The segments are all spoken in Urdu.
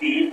30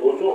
200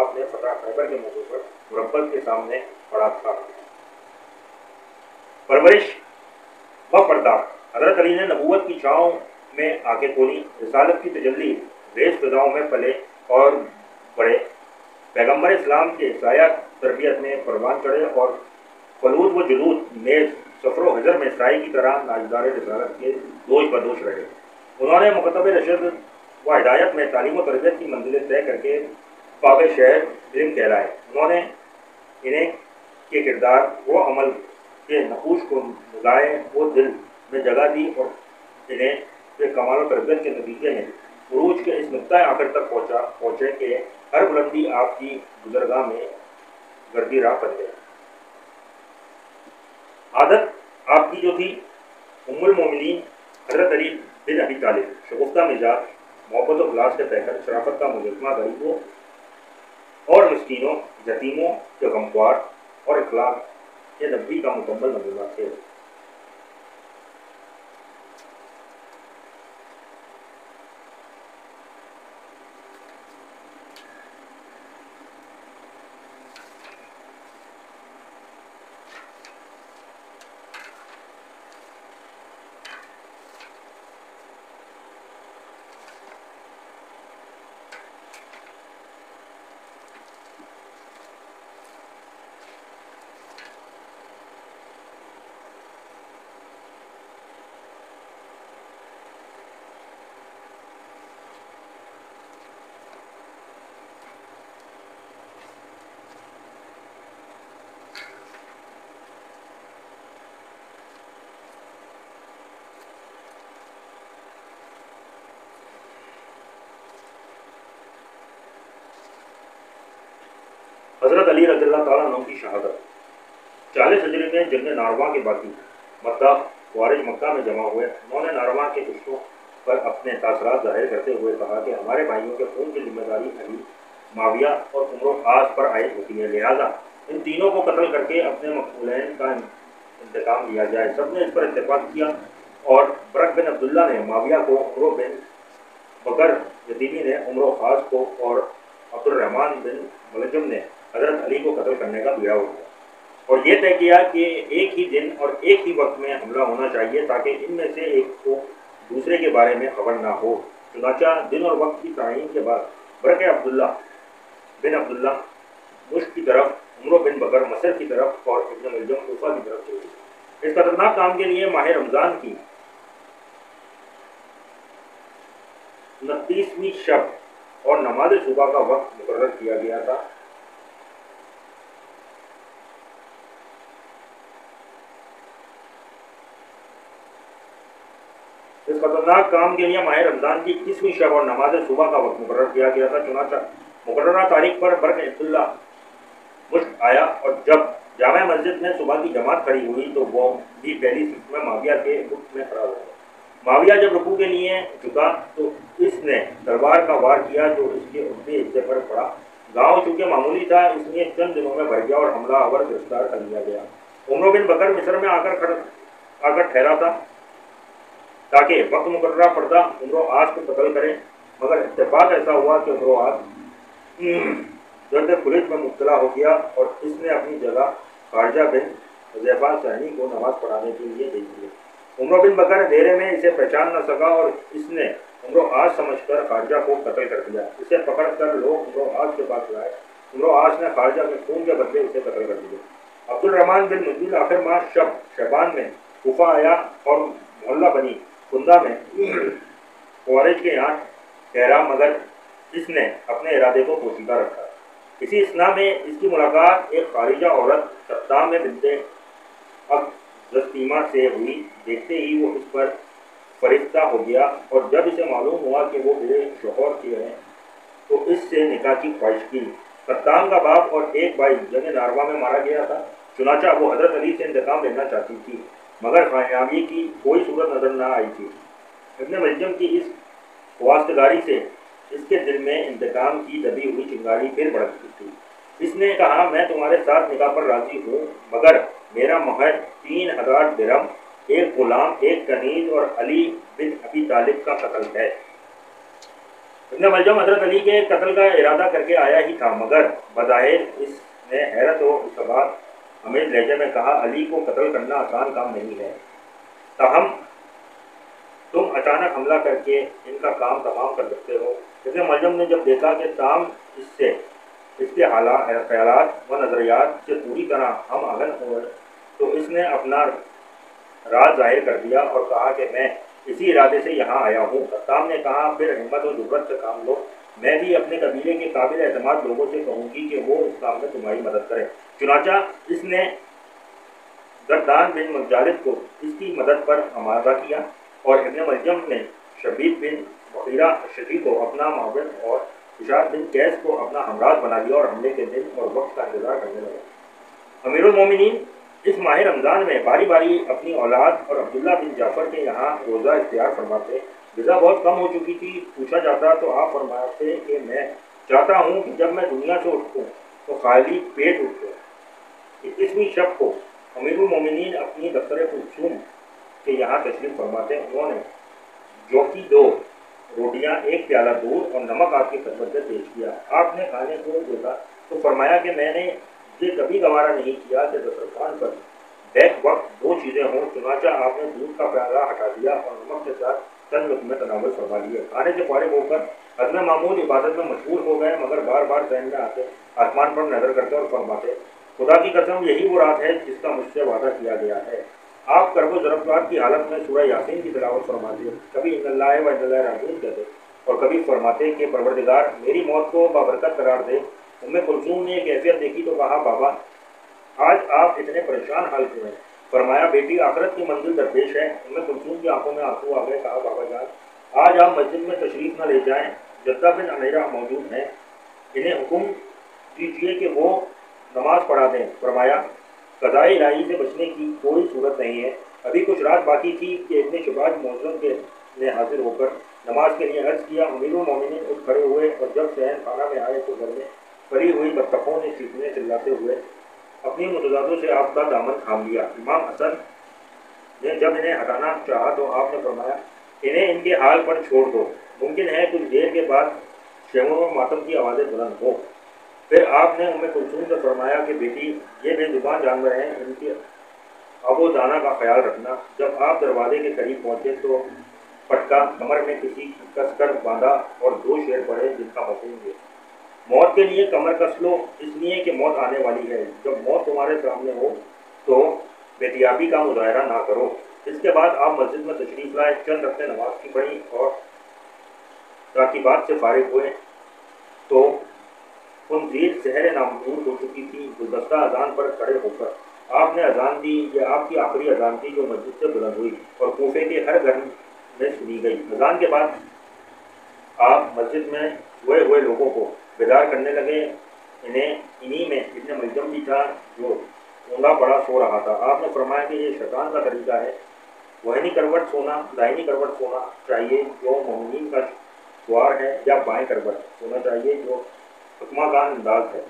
آپ نے فتح خیبر کے موقع پر مربت کے سامنے پڑا تھا۔ پرورش و پردہ: حضرت علی نے نبوت کی چھاؤں میں آنکھیں کھولی، رسالت کی تجلی ریز فضاؤں میں پلے اور بڑے، پیغمبر اسلام کے سایہ تربیت میں پروان چڑھے اور خلود و جلود میں سفر و حجر میں سائی کی طرح ناجدار رسالت کے دوش بدوش رہے۔ انہوں نے مکتب رشد و ہدایت میں تعلیم و تربیت کی منزلیں طے کر کے باب شہر علم کہلائے۔ انہوں نے انہیں کے کردار و عمل کے نقوش کو نگاہ و دل میں جگہ دی اور انہیں کے کمال و تربیت کے نتیجے میں عروج کے اس نقطۂ آخر تک پہنچے کہ ہر بلندی آپ کی گزرگاہ میں گردی راہ بن گئی۔ عادت آپ کی جو تھی، ام المومنین حضرت علی بن ابی طالب شگفتہ مزاج، محبت و اخلاص کے پیکر، شرافت کا مجسمہ، غریبوں اور مسکینوں، یتیموں کے غمخوار اور اخلاق کے نبی کا مکمل نمونہ تھے۔ حضرت علی رضی اللہ تعالیٰ عنہ کی شہادت: 40 ہجری میں جنگ ناروا کے باقی مداح خوارج مکہ میں جمع ہوئے۔ انہوں نے ناروا کے کشتوں پر اپنے تاثرات ظاہر کرتے ہوئے کہا کہ ہمارے بھائیوں کے خون کی ذمہ داری علی، معاویہ اور عمر و خاص پر عائد ہوتی ہے، لہٰذا ان تینوں کو قتل کر کے اپنے مقتولین کا انتقام لیا جائے۔ سب نے اس پر اتفاق کیا اور برق بن عبداللہ نے معاویہ کو، عمرو بن بکر یتیمی نے عمر و خاص کو اور عبد الرحمن بن ملجم نے حضرت علی کو قتل کرنے کا بیڑا اٹھایا اور یہ طے کیا کہ ایک ہی دن اور ایک ہی وقت میں حملہ ہونا چاہیے تاکہ ان میں سے ایک کو دوسرے کے بارے میں خبر نہ ہو۔ چنانچہ دن اور وقت کی تعین کے بعد برق بن عبداللہ مشق کی طرف، عمرو بن بکر مصر کی طرف اور ابن ملجم کوفہ کی طرف چلے۔ اس خطرناک کام کے لیے ماہ رمضان کی 29ویں شب اور نماز صبح کا وقت مقرر کیا گیا تھا۔ اس خطرناک کام کے لیے ماہ رمضان کی 21ویں شب اور نماز صبح کا وقت مقرر کیا گیا تھا۔ چنانچہ مقررہ تاریخ پر برق عبداللہ مشق آیا اور جب جامع مسجد میں صبح کی جماعت کھڑی ہوئی تو وہ بھی پہلی صف میں معاویہ کے رخ میں کھڑا ہوا۔ معاویہ جب رکوع کے لیے جھکا تو اس نے تلوار کا وار کیا جو اس کے اوپری حصے پر پڑا۔ گاؤں چونکہ معمولی تھا اس لیے چند دنوں میں بھر گیا اور حملہ آور گرفتار کر لیا گیا۔ عمرو بن بکر مصر میں آ کر ٹھہرا تھا تاکہ وقت مقررہ پردہ عمرو آس کو قتل کرے، مگر اتفاق ایسا ہوا کہ عمرو آس جلد خلج میں مبتلا ہو گیا اور اس نے اپنی جگہ خارجہ بن حذیفہ ثانی کو نماز پڑھانے کے لیے بھیج دیا۔ عمرو بن بکر اندھیرے میں اسے پہچان نہ سکا اور اس نے عمرو آس سمجھ کر خارجہ کو قتل کر دیا۔ اسے پکڑ کر لوگ عمرو آس کے پاس لائے۔ عمرو آس نے خارجہ کے خون کے بدلے اسے قتل کر دیا۔ عبد الرحمن بن مجدل آخر ماہ شعبان میں کوفہ آیا اور محلہ بنی کندہ میں خوارج کے یہاں ٹھہرا، مگر اس نے اپنے ارادے کو پوشیدہ رکھا۔ اسی اثنا میں اس کی ملاقات ایک خارجہ عورت شتام بنت جستیمہ سے ہوئی۔ دیکھتے ہی وہ اس پر فرشتہ ہو گیا اور جب اسے معلوم ہوا کہ وہ بے شوہر کی ہے تو اس سے نکاح کی خواہش کی۔ شتام کا باپ اور ایک بھائی جنگ ناروا میں مارا گیا تھا، چنانچہ وہ حضرت علی سے انتقام لینا چاہتی تھی، مگر کامیابی کی کوئی صورت نظر نہ آئی تھی۔ ابن ملجم کی اس واسطگاری سے اس کے دل میں انتقام کی دبی ہوئی چنگاری پھر بھڑکتی تھی۔ اس نے کہا میں تمہارے ساتھ نکاح پر راضی ہوں، مگر میرا مہر 3000 درہم، ایک غلام، ایک کنیز اور علی بن ابی طالب کا قتل ہے۔ ابن ملجم حضرت علی کے قتل کا ارادہ کر کے آیا ہی تھا، مگر بظاہر اس نے حیرت و استغاث امیز لہجے میں کہا، علی کو قتل کرنا آسان کام نہیں ہے، تاہم تم اچانک حملہ کر کے ان کا کام تمام کر سکتے ہو۔ ابن ملجم نے جب دیکھا کہ تام اس کے خیالات و نظریات سے پوری طرح ہم آہنگ ہوئے تو اس نے اپنا راز ظاہر کر دیا اور کہا کہ میں اسی ارادے سے یہاں آیا ہوں۔ تام نے کہا، پھر ہمت و جرأت سے کام لو، میں بھی اپنے قبیلے کے قابل اعتماد لوگوں سے کہوں گی کہ وہ اس کام میں تمہاری مدد کریں۔ چنانچہ اس نے گردان بن مجالد کو اس کی مدد پر آمادہ کیا اور ابن ملجم نے شبیب بن مغیرہ اشجعی کو اپنا معاون اور اشعث بن قیس کو اپنا ہمراہ بنا لیا اور حملے کے دن اور وقت کا انتظار کرنے لگا۔ امیر المومنین اس ماہ رمضان میں باری باری اپنی اولاد اور عبداللہ بن جعفر کے یہاں روزہ اختیار فرماتے۔ غذا بہت کم ہو چکی تھی، پوچھا جاتا تو آپ فرماتے کہ میں چاہتا ہوں کہ جب میں دنیا سے اٹھوں تو خالی پیٹ اٹھوں۔ 21ویں شب کو امیر المومنین اپنی دفتر کلثوم کے یہاں تشریف فرماتے۔ انہوں نے جو کی 2 روٹیاں، 1 پیالہ دودھ اور نمک آپ کی خدمت میں پیش کیا۔ آپ نے کھانے کو دیکھا تو فرمایا کہ میں نے یہ کبھی گوارا نہیں کیا کہ دسترخوان پر بیک وقت 2 چیزیں ہوں۔ چنانچہ آپ نے دودھ کا پیالہ ہٹا دیا اور نمک کے ساتھ چند لقمے تناول فرما لیے۔ کھانے سے فارغ ہو کر حضرت معمول عبادت میں مشغول ہو گئے، مگر بار بار ذہن میں آتے آسمان پر نظر کرتے اور فرماتے، خدا کی قسم یہی وہ رات ہے جس کا مجھ سے وعدہ کیا گیا ہے۔ آپ کرب و ضربات کی حالت میں سورہ یاسین کی تلاوت فرماتے، کبھی ان اللہ و انا الیہ راجعون کہتے اور کبھی فرماتے کہ پروردگار میری موت کو بابرکت قرار دے۔ کلثوم نے یہ کیفیت دیکھی تو کہا، بابا آج آپ اتنے پریشان حال کیوں ہیں؟ فرمایا، بیٹی آخرت کی منزل درپیش ہے۔ کلثوم کی آنکھوں میں آنسو آ گئے۔ کہا، بابا جان آج آپ مسجد میں تشریف نہ لے جائیں، جدہ بن امیرہ موجود ہیں، انہیں حکم دیجیے کہ وہ نماز پڑھا دیں۔ فرمایا، قضائے الہی سے بچنے کی کوئی صورت نہیں ہے۔ ابھی کچھ رات باقی تھی کہ ابن شباج مؤذن نے حاضر ہو کر نماز کے لیے عرض کیا۔ امیر المومنین اٹھ کھڑے ہوئے اور جب صحن خانہ میں آئے تو گھر میں پڑی ہوئی بطخوں نے چیخنے چلاتے ہوئے اپنی متضادوں سے آپ کا دامن تھام لیا۔ امام حسن نے جب انہیں ہٹانا چاہا تو آپ نے فرمایا، انہیں ان کے حال پر چھوڑ دو، ممکن ہے کچھ دیر کے بعد شیموں و ماتم کی آوازیں بلند ہوں۔ پھر آپ نے کلثوم سے فرمایا کہ بیٹی یہ بے زبان جانور ہیں، ان کی آب و دانہ کا خیال رکھنا۔ جب آپ دروازے کے قریب پہنچے تو پٹکا کمر میں کسی کس کر باندھا اور 2 شعر پڑھے جن کا مفہوم یہ، موت کے لیے کمر کس لو اس لیے کہ موت آنے والی ہے، جب موت تمہارے سامنے ہو تو بےتیابی کا مظاہرہ نہ کرو۔ اس کے بعد آپ مسجد میں تشریف لائے، چند رکعتیں نماز کی پڑھی اور تاکیبات سے فارغ ہوئے تو خنزیر سحر نامور ہو چکی تھی۔ گلدستہ اذان پر کھڑے ہو کر آپ نے اذان دی۔ یہ آپ کی آخری اذان تھی جو مسجد سے بلند ہوئی اور کوفے کے ہر گھر میں سنی گئی۔ اذان کے بعد آپ مسجد میں سوئے ہوئے لوگوں کو بیدار کرنے لگے۔ انہی میں ابن ملجم بھی تھا جو اونگا پڑا سو رہا تھا۔ آپ نے فرمایا کہ یہ شیطان کا طریقہ ہے، دائنی کروٹ سونا چاہیے جو مومنین کا شعار ہے، یا بائیں کروٹ سونا چاہیے جو حکمہ کا انداز ہے،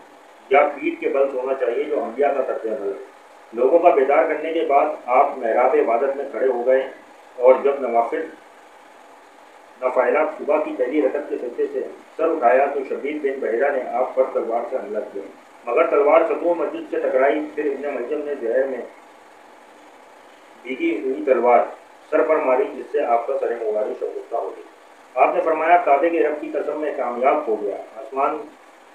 یا پیٹھ کے بل سونا چاہیے جو انبیاء کا طرز عمل ہے۔ لوگوں کا بیدار کرنے کے بعد آپ محراب عبادت میں کھڑے ہو گئے اور جب نافلہ صبح کی پہلی رکعت کے سجدے سے سر اٹھایا تو شبیب بن بحیرہ نے آپ پر تلوار سے حملہ کیا، مگر تلوار ستون مسجد سے ٹکرائی۔ پھر ابن ملجم نے زہر میں بھیگی ہوئی تلوار سر پر ماری جس سے آپ کا سر مبارک شگفتہ ہو گئی۔ آپ نے فرمایا، کعبے کے رب کی قسم میں کامیاب ہو گیا۔ آسمان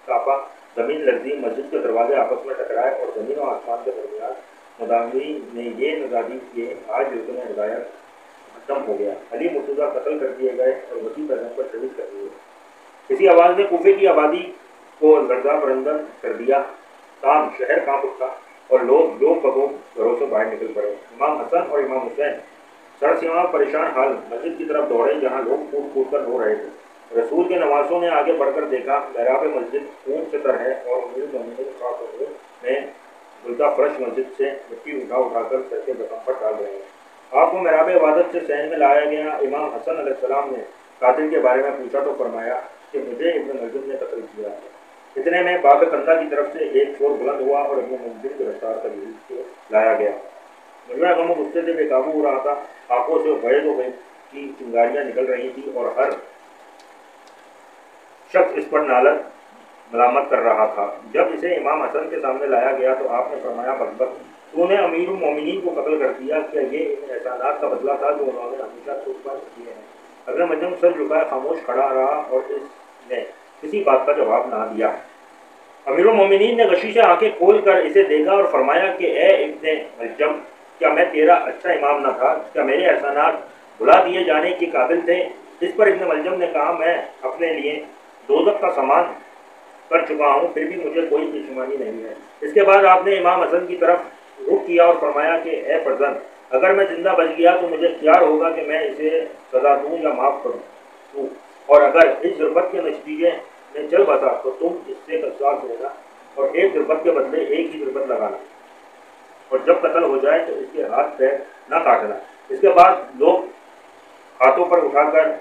کانپا، زمین لرزی، مسجد کے دروازے آپس میں ٹکرائے اور زمین و آسمان کے درمیان مداوی نے یہ نزادی کہ آج رکن ہدایت ختم ہو گیا، علی مرتضیٰ قتل کر دیے گئے اور وسیع پیغام پر شہید کر دیے۔ کسی آواز نے کوفے کی آبادی کو لرزہ برندن کر دیا۔ تام شہر کانپ اٹھا اور لوگ گھروں سے باہر نکل پڑے۔ امام حسن اور امام حسین سرسیما پریشان حال مسجد کی طرف دوڑے جہاں لوگ کود کود کر رو رہے تھے۔ رسول کے نواسوں نے آگے بڑھ کر دیکھا، محراب مسجد خون سے تر ہے اور امیر المومنین خاص میں گلتا فرش مسجد سے مٹی اٹھا کر سر کے زخم پر ڈال رہے ہیں۔ آپ کو محراب عبادت سے صحن میں لایا گیا۔ امام حسن علیہ السلام نے قاتل کے بارے میں پوچھا تو فرمایا کہ مجھے ابن ملجم نے قتل کیا ہے۔ اتنے میں باب کندہ کی طرف سے ایک شور بلند ہوا اور ابن ملجم گرفتار کر کے لایا گیا۔ مجمع غم و غصے سے بے قابو ہو رہا تھا، آنکھوں سے غیظ و غم کی چنگاریاں نکل رہی تھی اور ہر شخص اس پر نالت ملامت کر رہا تھا۔ جب اسے امام حسن کے سامنے لایا گیا تو آپ نے فرمایا بدبخت، تو نے امیر المومنین کو قتل کر دیا، کیا یہ ان احسانات کا بدلہ تھا جو انہوں نے ہمیشہ خود پر کیے ہیں؟ حضرت ملجم سر جھکائے خاموش کھڑا رہا اور اس نے کسی بات کا جواب نہ دیا۔ امیر المومنین نے غشی سے آنکھیں کھول کر اسے دیکھا اور فرمایا کہ اے ابن ملجم، کیا میں تیرا اچھا امام نہ تھا؟ کیا میرے احسانات بھلا دیے جانے کے قابل تھے؟ اس پر ابن ملجم نے کہا میں اپنے لیے دوزخ کا سامان کر چکا ہوں، پھر بھی مجھے کوئی پشیمانی نہیں ہے۔ اس کے بعد آپ نے امام حسن کی طرف رخ کیا اور فرمایا کہ اے فرزند، اگر میں زندہ بچ گیا تو مجھے اختیار ہوگا کہ میں اسے سزا دوں یا معاف کروں، اور اگر اس ضربت کے نتیجے میں چل بسا تو تم اس سے قصاص لینا اور ایک ضربت کے بدلے ایک ہی ضربت لگانا، اور جب قتل ہو جائے تو اس کے ہاتھ پیر نہ کاٹنا۔ اس کے بعد لوگ ہاتھوں پر اٹھا کر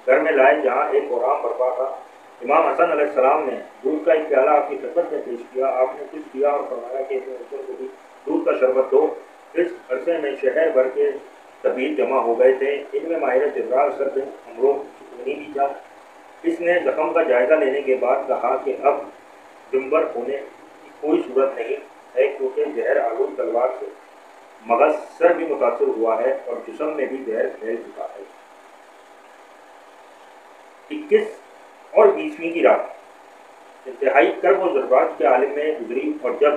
گھر میں لائے جہاں ایک قرآن برپا تھا۔ امام حسن علیہ السلام نے دودھ کا ایک پیالہ آپ کی خدمت میں پیش کیا۔ آپ نے کچھ دیا اور فرمایا کہ ابن حسن کو بھی دودھ کا شربت دو۔ اس عرصے میں شہر بھر کے طبیب جمع ہو گئے تھے، ان میں ماہر جبرال سر بن عمرو سکونی بھی تھا۔ اس نے زخم کا جائزہ لینے کے بعد کہا کہ اب جنبر ہونے کی کوئی صورت نہیں ہے، کیونکہ زہر آلود تلوار سے مغز سر بھی متاثر ہوا ہے اور جسم میں بھی زہر پھیل چکا ہے۔ 21 اور 20ویں کی رات انتہائی کرب و ضربات کے عالم میں گزری، اور جب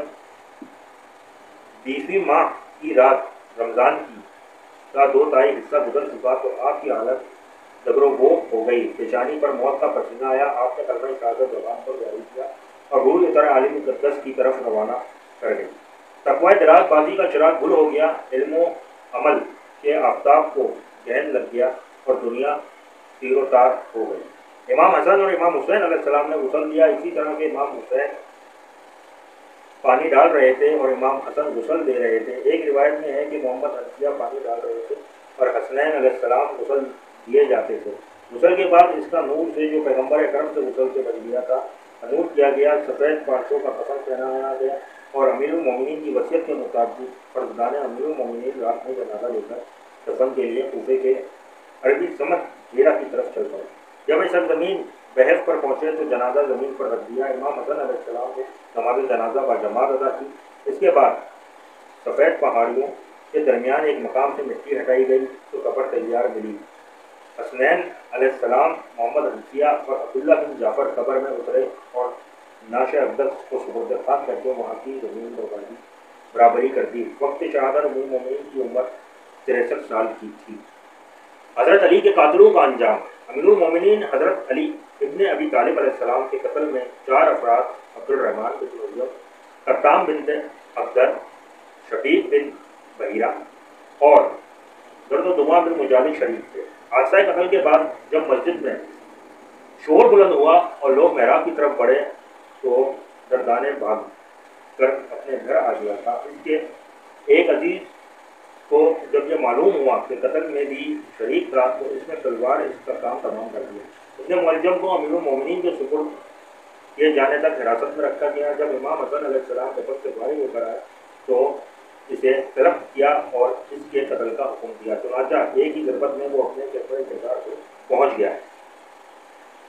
20ویں ماہ کی رات رمضان کی کا 2/3 حصہ گزر چکا تو آپ کی حالت دگر و گوہ ہو گئی۔ پیشانی پر موت کا پسینہ آیا۔ آپ نے کلمہ شہادت زبان پر جاری کیا اور روح کی طرح عالم مقدس کی طرف روانہ کر گئی۔ تقوی دراز بازی کا چراغ گل ہو گیا، علم و عمل کے آفتاب کو گہن لگ گیا اور دنیا تیر و تار ہو گئی۔ امام حسن اور امام حسین علیہ السلام نے غسل لیا، اسی طرح کے امام حسین پانی ڈال رہے تھے اور امام حسن غسل دے رہے تھے۔ ایک روایت میں ہے کہ محمد حنفیہ پانی ڈال رہے تھے اور حسنین علیہ السلام غسل دیے جاتے تھے۔ غسل کے بعد اس کا نور سے جو پیغمبر اکرم سے غسل سے بچ گیا تھا نور کیا گیا، سفید پارچوں کا کفن پہنایا گیا، اور امیر المومنین کی وصیت کے مطابق فرزندان امیر المومنین رات میں جنازہ لے کر دفن کے لیے کوفے کے عربی سمت ہیرا کی طرف چل پڑے۔ جب یہ سرزمین بحث پر پہنچے تو جنازہ زمین پر رکھ دیا۔ امام حسن علیہ السلام نے نماز جنازہ باجماعت ادا کی۔ اس کے بعد سفید پہاڑیوں کے درمیان ایک مقام سے مٹی ہٹائی گئی تو قبر تیار ملی۔ حسنین علیہ السلام، محمد حنفیہ اور عبداللہ بن جعفر قبر میں اترے اور نعش اقدس کو سپرد خاک کر کے وہاں کی زمین برابری کر دی۔ وقت شہادت امیر المومنین کی عمر 63 سال کی تھی۔ حضرت علی کے قاتلوں کا انجام۔ امیر المومنین حضرت علی ابن ابی طالب علیہ السلام کے قتل میں 4 افراد عبد الرحمن بن ملجم، قطام بنت افدر، شفیق بن بحیرہ اور درد و دماغ بن مجالد شریف تھے۔ حادثہ قتل کے بعد جب مسجد میں شور بلند ہوا اور لوگ محراب کی طرف بڑھے تو دردانے بھاگ کر اپنے گھر آ گیا تھا۔ اس کے ایک عزیز کو جب یہ معلوم ہوا کہ قتل میں بھی شریک تھا تو اس نے تلوار اس کا کام تمام کر دیا۔ اس نے ملجم کو امیر المومنین کے سپرد کیے جانے تک حراست میں رکھا گیا۔ جب امام حسن علیہ السلام کے پد سے فارغ ہو کر آئے تو اسے طلب کیا اور اس کے قتل کا حکم دیا۔ چنانچہ ایک ہی ضربت میں وہ اپنے کیفر کردار کو پہنچ گیا۔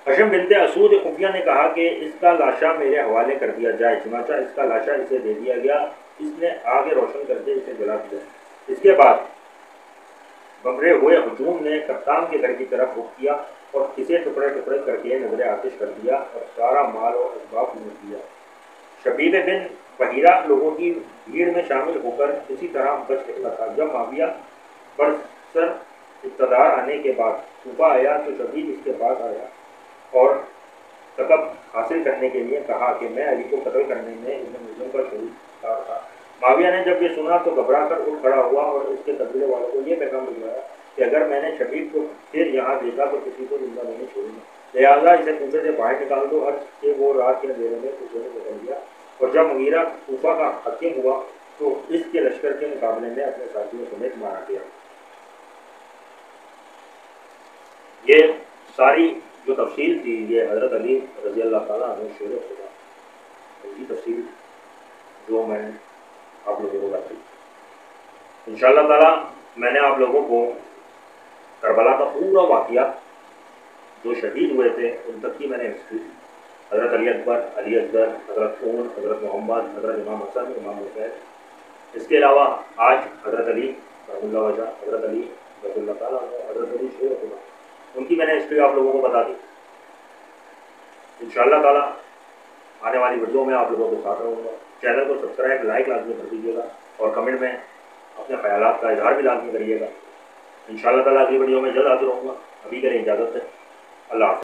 حشم بنت اسود خفیہ نے کہا کہ اس کا لاشا میرے حوالے کر دیا جائے، چنانچہ اس کا لاشا اسے دے دیا گیا۔ اس نے آگ روشن کر کے اسے جلا دیا۔ اس کے بعد بمرے ہوئے ہجوم نے کپتان کے گھر کی طرف رخ کیا اور اسے ٹکڑے ٹکڑے کر کے نظر آتش کر دیا اور سارا مال اور اسباب لوٹ لیا۔ شبیب بن بحیرہ لوگوں کی بھیڑ میں شامل ہو کر اسی طرح بچ نکلا تھا۔ جب معاویہ پر سر اقتدار آنے کے بعد کوفہ آیا تو شبیب اس کے پاس آیا اور لقب حاصل کرنے کے لیے کہا کہ میں علی کو قتل کرنے میں ابن ملجم کا شریک تھا۔ معاویہ نے جب یہ سنا تو گھبرا کر اٹھ کھڑا ہوا اور اس کے قبیلے والوں کو یہ پیغام بھجوایا کہ اگر میں نے شبیب کو پھر یہاں دیکھا تو کسی کو زندہ نہیں چھوڑوں گا، لہٰذا اسے کوفے سے باہر نکال دو۔ عرض کہ وہ رات کے اندھیرے میں کوفے سے نکل گیا اور جب مغیرہ کوفہ کا حاکم ہوا تو اس کے لشکر کے مقابلے میں اپنے ساتھیوں سمیت مارا گیا۔ یہ ساری جو تفصیل تھی یہ حضرت علی رضی اللہ تعالیٰ عنہ شیر خدا، یہ تفصیل جو میں نے آپ لوگوں کو بتائی۔ انشاءاللہ تعالیٰ میں نے آپ لوگوں کو کربلا کا پورا واقعہ جو شہید ہوئے تھے ان تک کی میں نے ہسٹری حضرت علی اکبر، علی اصغر، حضرت خون، حضرت محمد، حضرت امام حسن، امام حسین. اس کے علاوہ آج حضرت علی رحم اللہ وجہ، حضرت علی رضی اللہ تعالیٰ عنہ، حضرت علی شیخ اللہ، ان کی میں نے ہسٹری آپ لوگوں کو بتا دی. انشاءاللہ تعالیٰ آنے والی ویڈیو میں آپ لوگوں کے ساتھ رہوں گا. چینل کو سبسکرائب، لائک لازمی کر دیجیے گا اور کمنٹ میں اپنے خیالات کا اظہار بھی لازمی کریے گا. انشاءاللہ تعالیٰ اگلی ویڈیو میں جلد حاضر ہوں گا. ابھی کے لیے اجازت ہے. اللہ حافظ.